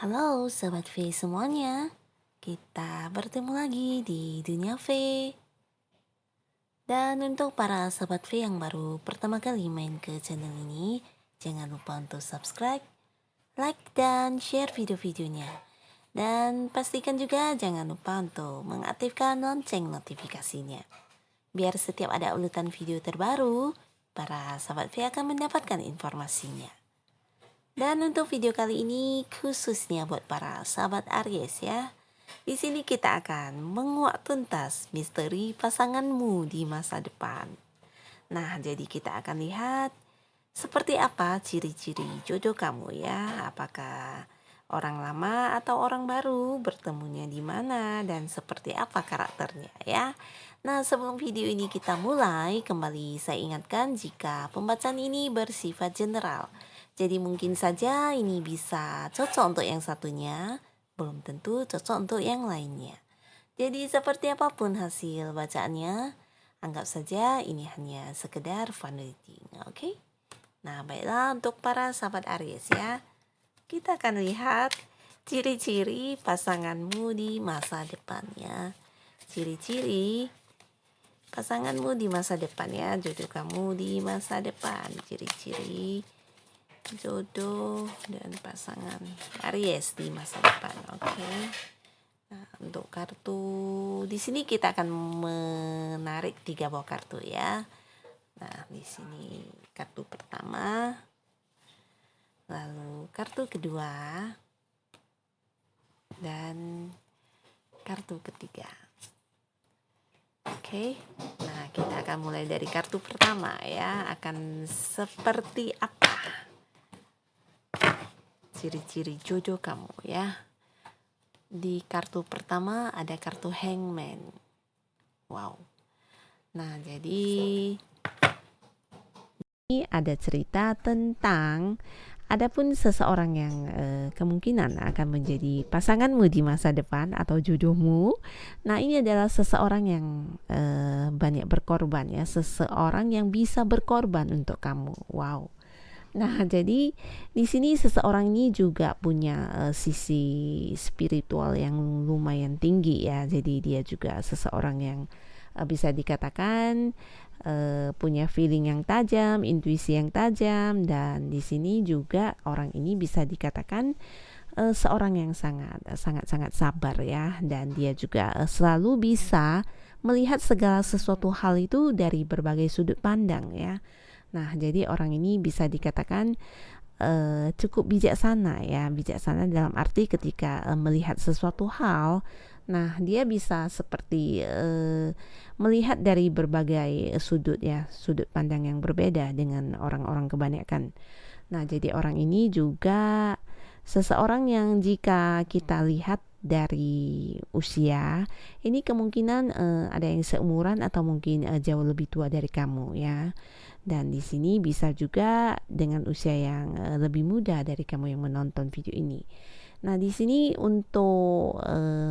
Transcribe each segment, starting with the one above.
Halo Sobat V semuanya, kita bertemu lagi di Dunia V. Dan untuk para Sobat V yang baru pertama kali main ke channel ini, jangan lupa untuk subscribe, like, dan share video-videonya. Dan pastikan juga jangan lupa untuk mengaktifkan lonceng notifikasinya. Biar setiap ada urutan video terbaru, para Sobat V akan mendapatkan informasinya. Dan untuk video kali ini khususnya buat para sahabat Aries ya. Di sini kita akan menguak tuntas misteri pasanganmu di masa depan. Nah, jadi kita akan lihat seperti apa ciri-ciri jodoh kamu ya. Apakah orang lama atau orang baru, bertemunya di mana dan seperti apa karakternya ya. Nah, sebelum video ini kita mulai, kembali saya ingatkan jika pembacaan ini bersifat general. Jadi mungkin saja ini bisa cocok untuk yang satunya, belum tentu cocok untuk yang lainnya. Jadi seperti apapun hasil bacaannya, anggap saja ini hanya sekedar fun reading, oke? Nah, baiklah untuk para sahabat Aries ya. Kita akan lihat ciri-ciri pasanganmu di masa depannya. Ciri-ciri pasanganmu di masa depan ya, jodoh kamu di masa depan. Ciri-ciri jodoh dan pasangan Aries di masa depan. Oke. Nah, untuk kartu di sini kita akan menarik 3 buah kartu ya. Nah, di sini kartu pertama, lalu kartu kedua, dan kartu ketiga. Oke. Nah, kita akan mulai dari kartu pertama ya. Akan seperti apa ciri-ciri jodoh kamu ya. Di kartu pertama ada kartu Hangman. Wow. Nah, jadi ini ada cerita tentang adapun seseorang yang kemungkinan akan menjadi pasanganmu di masa depan atau jodohmu. Nah, ini adalah seseorang yang banyak berkorban ya, seseorang yang bisa berkorban untuk kamu. Wow. Nah, jadi di sini seseorang ini juga punya sisi spiritual yang lumayan tinggi ya. Jadi dia juga seseorang yang bisa dikatakan punya feeling yang tajam, intuisi yang tajam, dan di sini juga orang ini bisa dikatakan seorang yang sangat sabar ya, dan dia juga selalu bisa melihat segala sesuatu hal itu dari berbagai sudut pandang ya. Nah, jadi orang ini bisa dikatakan cukup bijaksana ya, bijaksana dalam arti ketika melihat sesuatu hal, nah dia bisa seperti melihat dari berbagai sudut ya, sudut pandang yang berbeda dengan orang-orang kebanyakan. Nah, jadi orang ini juga seseorang yang jika kita lihat dari usia, ini kemungkinan ada yang seumuran atau mungkin jauh lebih tua dari kamu ya. Dan di sini bisa juga dengan usia yang lebih muda dari kamu yang menonton video ini. Nah, di sini untuk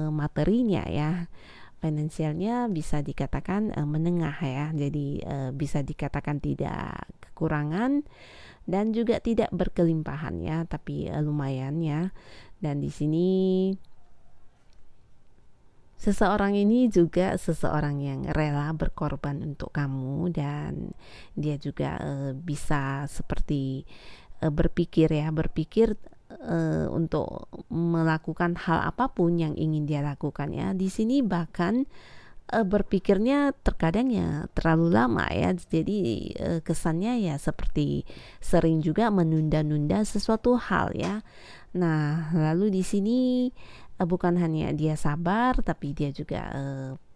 materinya ya, finansialnya bisa dikatakan menengah ya. Jadi bisa dikatakan tidak kekurangan dan juga tidak berkelimpahan ya, tapi lumayan ya. Dan di sini seseorang ini juga seseorang yang rela berkorban untuk kamu, dan dia juga bisa seperti berpikir untuk melakukan hal apapun yang ingin dia lakukan ya. Di sini bahkan berpikirnya terkadang ya terlalu lama ya. Jadi kesannya ya seperti sering juga menunda-nunda sesuatu hal ya. Nah, lalu di sini bukan hanya dia sabar, tapi dia juga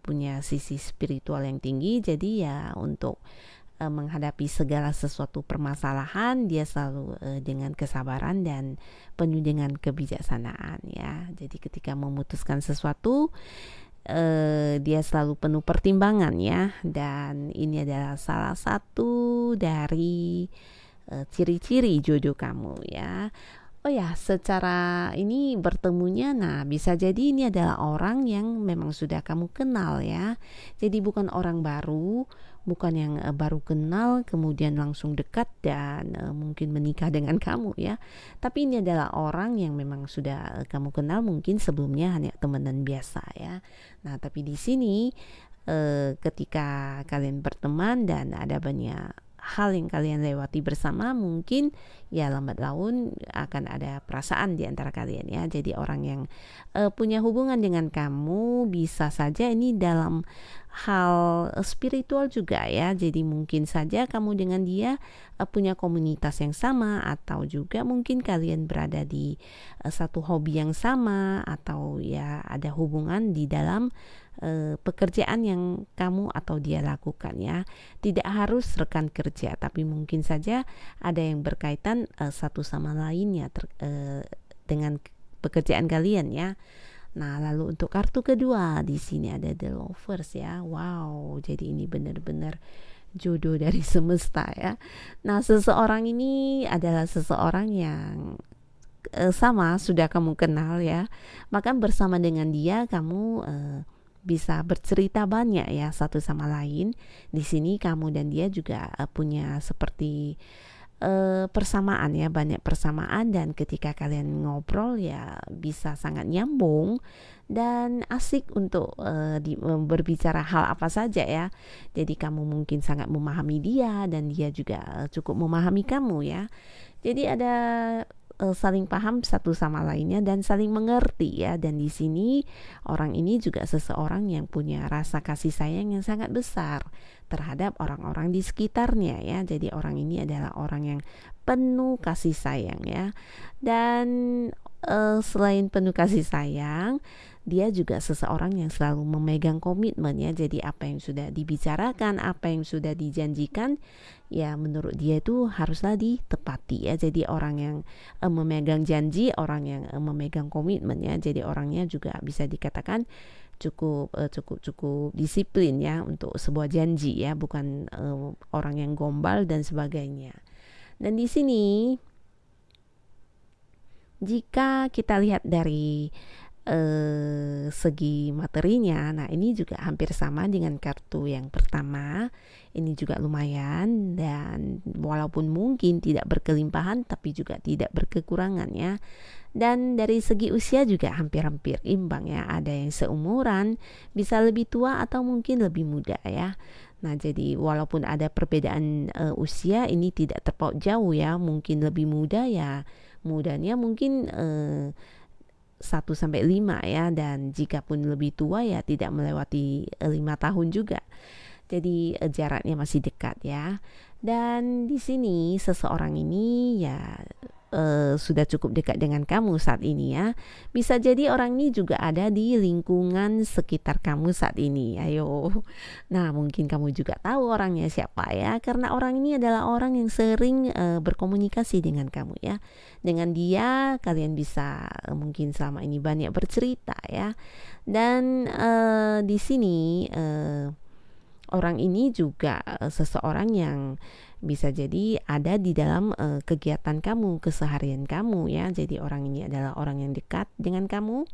punya sisi spiritual yang tinggi. Jadi ya untuk menghadapi segala sesuatu permasalahan, dia selalu dengan kesabaran dan penuh dengan kebijaksanaan ya. Jadi ketika memutuskan sesuatu, dia selalu penuh pertimbangan ya. Dan ini adalah salah satu dari ciri-ciri jodoh kamu ya. Oh ya, secara ini bertemunya, nah bisa jadi ini adalah orang yang memang sudah kamu kenal ya. Jadi bukan orang baru, bukan yang baru kenal kemudian langsung dekat dan mungkin menikah dengan kamu ya. Tapi ini adalah orang yang memang sudah kamu kenal mungkin sebelumnya hanya temenan biasa ya. Nah, tapi di sini ketika kalian berteman dan ada banyak hal yang kalian lewati bersama, mungkin ya lambat laun akan ada perasaan di antara kalian ya. Jadi orang yang punya hubungan dengan kamu bisa saja ini dalam hal spiritual juga ya. Jadi mungkin saja kamu dengan dia punya komunitas yang sama, atau juga mungkin kalian berada di satu hobi yang sama, atau ya ada hubungan di dalam pekerjaan yang kamu atau dia lakukan ya. Tidak harus rekan kerja, tapi mungkin saja ada yang berkaitan satu sama lainnya dengan pekerjaan kalian ya. Nah, lalu untuk kartu kedua di sini ada The Lovers ya. Wow, jadi ini benar-benar jodoh dari semesta ya. Nah, seseorang ini adalah seseorang yang sama sudah kamu kenal ya. Maka bersama dengan dia kamu bisa bercerita banyak ya satu sama lain. Di sini kamu dan dia juga punya seperti persamaan ya, banyak persamaan, dan ketika kalian ngobrol ya bisa sangat nyambung dan asik untuk berbicara hal apa saja ya. Jadi kamu mungkin sangat memahami dia dan dia juga cukup memahami kamu ya. Jadi ada saling paham satu sama lainnya dan saling mengerti ya. Dan di sini orang ini juga seseorang yang punya rasa kasih sayang yang sangat besar terhadap orang-orang di sekitarnya ya. Jadi orang ini adalah orang yang penuh kasih sayang ya. Dan selain penuh kasih sayang, dia juga seseorang yang selalu memegang komitmen ya. Jadi apa yang sudah dibicarakan, apa yang sudah dijanjikan, ya menurut dia itu haruslah ditepati ya. Jadi orang yang memegang janji, orang yang memegang komitmen ya. Jadi orangnya juga bisa dikatakan cukup disiplin ya untuk sebuah janji ya, bukan orang yang gombal dan sebagainya. Dan di sini jika kita lihat dari segi materinya, nah ini juga hampir sama dengan kartu yang pertama. Ini juga lumayan, dan walaupun mungkin tidak berkelimpahan tapi juga tidak berkekurangan ya. Dan dari segi usia juga hampir-hampir imbang ya. Ada yang seumuran, bisa lebih tua atau mungkin lebih muda ya. Nah, jadi walaupun ada perbedaan usia, ini tidak terpaut jauh ya. Mungkin lebih muda ya, mudanya mungkin 1-5 ya, dan jika pun lebih tua ya tidak melewati 5 tahun juga. Jadi jaraknya masih dekat ya. Dan di sini seseorang ini ya sudah cukup dekat dengan kamu saat ini ya. Bisa jadi orang ini juga ada di lingkungan sekitar kamu saat ini. Ayo. Nah, mungkin kamu juga tahu orangnya siapa ya, karena orang ini adalah orang yang sering berkomunikasi dengan kamu ya. Dengan dia kalian bisa mungkin selama ini banyak bercerita ya. Dan di sini orang ini juga seseorang yang bisa jadi ada di dalam kegiatan kamu, keseharian kamu ya. Jadi orang ini adalah orang yang dekat dengan kamu,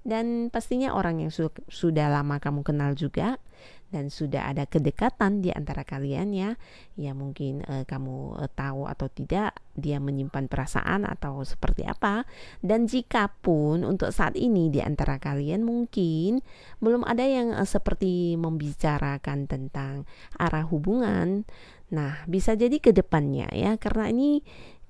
dan pastinya orang yang sudah lama kamu kenal juga, dan sudah ada kedekatan di antara kalian ya. Ya mungkin kamu tahu atau tidak dia menyimpan perasaan atau seperti apa. Dan jika pun untuk saat ini di antara kalian mungkin belum ada yang seperti membicarakan tentang arah hubungan, nah bisa jadi ke depannya ya, karena ini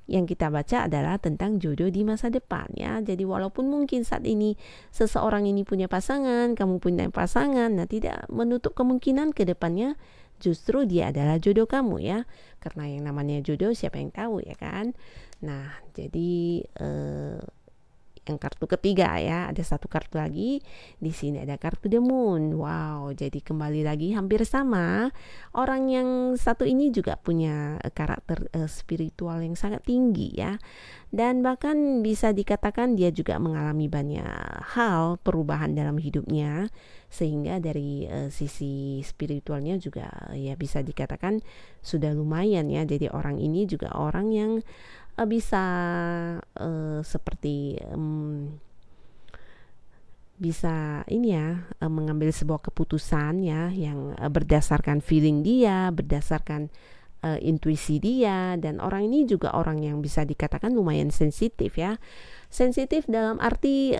yang kita baca adalah tentang jodoh di masa depan ya. Jadi walaupun mungkin saat ini seseorang ini punya pasangan, kamu punya pasangan, nah tidak menutup kemungkinan ke depannya justru dia adalah jodoh kamu ya. Karena yang namanya jodoh siapa yang tahu ya kan. Nah, jadi yang kartu ketiga ya, ada satu kartu lagi. Di sini ada kartu The Moon. Wow, jadi kembali lagi hampir sama. Orang yang satu ini juga punya karakter spiritual yang sangat tinggi ya. Dan bahkan bisa dikatakan dia juga mengalami banyak hal perubahan dalam hidupnya, sehingga dari sisi spiritualnya juga ya bisa dikatakan sudah lumayan ya. Jadi orang ini juga orang yang bisa seperti bisa ini ya, mengambil sebuah keputusan ya yang berdasarkan feeling dia, berdasarkan intuisi dia. Dan orang ini juga orang yang bisa dikatakan lumayan sensitif ya. Sensitif dalam arti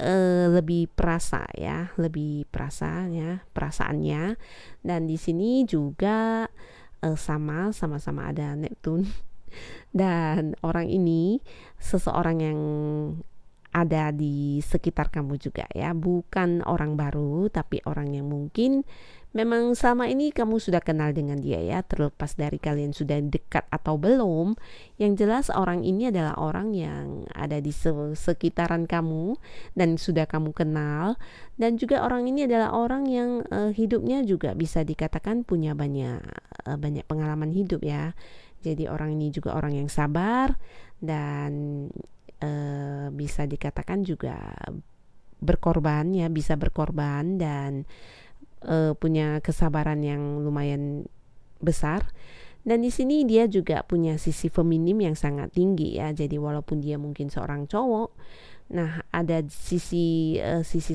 lebih perasa ya, lebih perasa ya perasaannya. Dan di sini juga sama-sama ada Neptune. Dan orang ini seseorang yang ada di sekitar kamu juga ya, bukan orang baru tapi orang yang mungkin memang selama ini kamu sudah kenal dengan dia ya, terlepas dari kalian sudah dekat atau belum. Yang jelas orang ini adalah orang yang ada di sekitaran kamu dan sudah kamu kenal. Dan juga orang ini adalah orang yang hidupnya juga bisa dikatakan punya banyak pengalaman hidup ya. Jadi orang ini juga orang yang sabar dan bisa dikatakan juga berkorban ya, bisa berkorban dan punya kesabaran yang lumayan besar. Dan di sini dia juga punya sisi feminim yang sangat tinggi ya. Jadi walaupun dia mungkin seorang cowok, nah ada sisi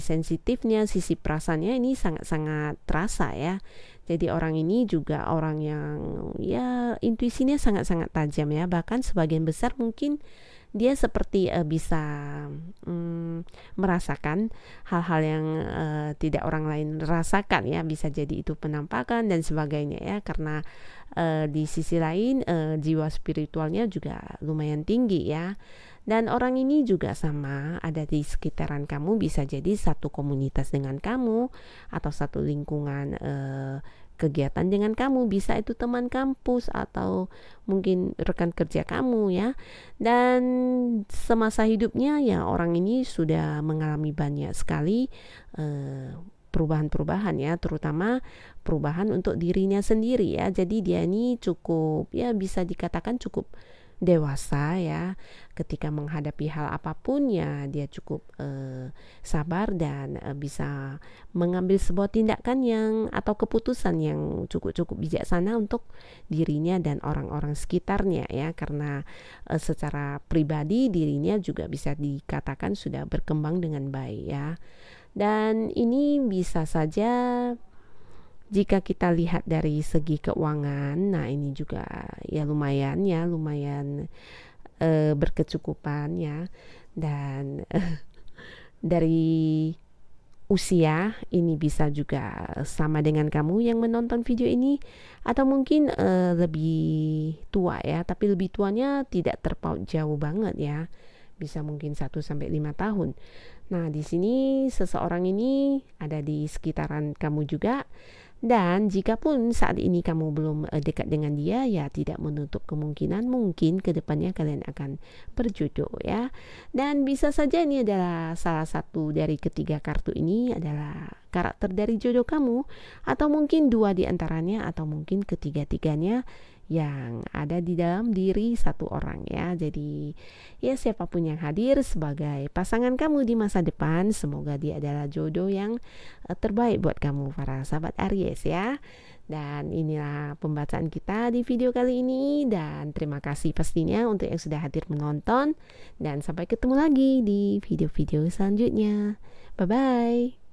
sensitifnya, sisi perasaannya ini sangat-sangat terasa ya. Jadi orang ini juga orang yang ya intuisinya sangat-sangat tajam ya. Bahkan sebagian besar mungkin dia seperti bisa merasakan hal-hal yang tidak orang lain rasakan ya. Bisa jadi itu penampakan dan sebagainya ya. Karena di sisi lain jiwa spiritualnya juga lumayan tinggi ya. Dan orang ini juga sama ada di sekitaran kamu, bisa jadi satu komunitas dengan kamu atau satu lingkungan kegiatan dengan kamu, bisa itu teman kampus atau mungkin rekan kerja kamu ya. Dan semasa hidupnya ya orang ini sudah mengalami banyak sekali perubahan-perubahan ya, terutama perubahan untuk dirinya sendiri ya. Jadi dia ini cukup ya bisa dikatakan cukup dewasa ya, ketika menghadapi hal apapun ya dia cukup sabar dan bisa mengambil sebuah tindakan yang atau keputusan yang cukup bijaksana untuk dirinya dan orang-orang sekitarnya ya. Karena secara pribadi dirinya juga bisa dikatakan sudah berkembang dengan baik ya. Dan ini bisa saja jika kita lihat dari segi keuangan, nah ini juga ya lumayan berkecukupan ya. Dan dari usia ini bisa juga sama dengan kamu yang menonton video ini, atau mungkin lebih tua ya, tapi lebih tuanya tidak terpaut jauh banget ya. Bisa mungkin 1 sampai 5 tahun. Nah, di sini seseorang ini ada di sekitaran kamu juga. Dan jika pun saat ini kamu belum dekat dengan dia, ya tidak menutup kemungkinan mungkin kedepannya kalian akan berjodoh ya. Dan bisa saja ini adalah salah satu dari ketiga kartu ini adalah karakter dari jodoh kamu, atau mungkin 2 di antaranya, atau mungkin ketiga-tiganya yang ada di dalam diri satu orang ya. Jadi ya siapapun yang hadir sebagai pasangan kamu di masa depan, semoga dia adalah jodoh yang terbaik buat kamu para sahabat Aries ya. Dan inilah pembacaan kita di video kali ini, dan terima kasih pastinya untuk yang sudah hadir menonton, dan sampai ketemu lagi di video-video selanjutnya. Bye bye.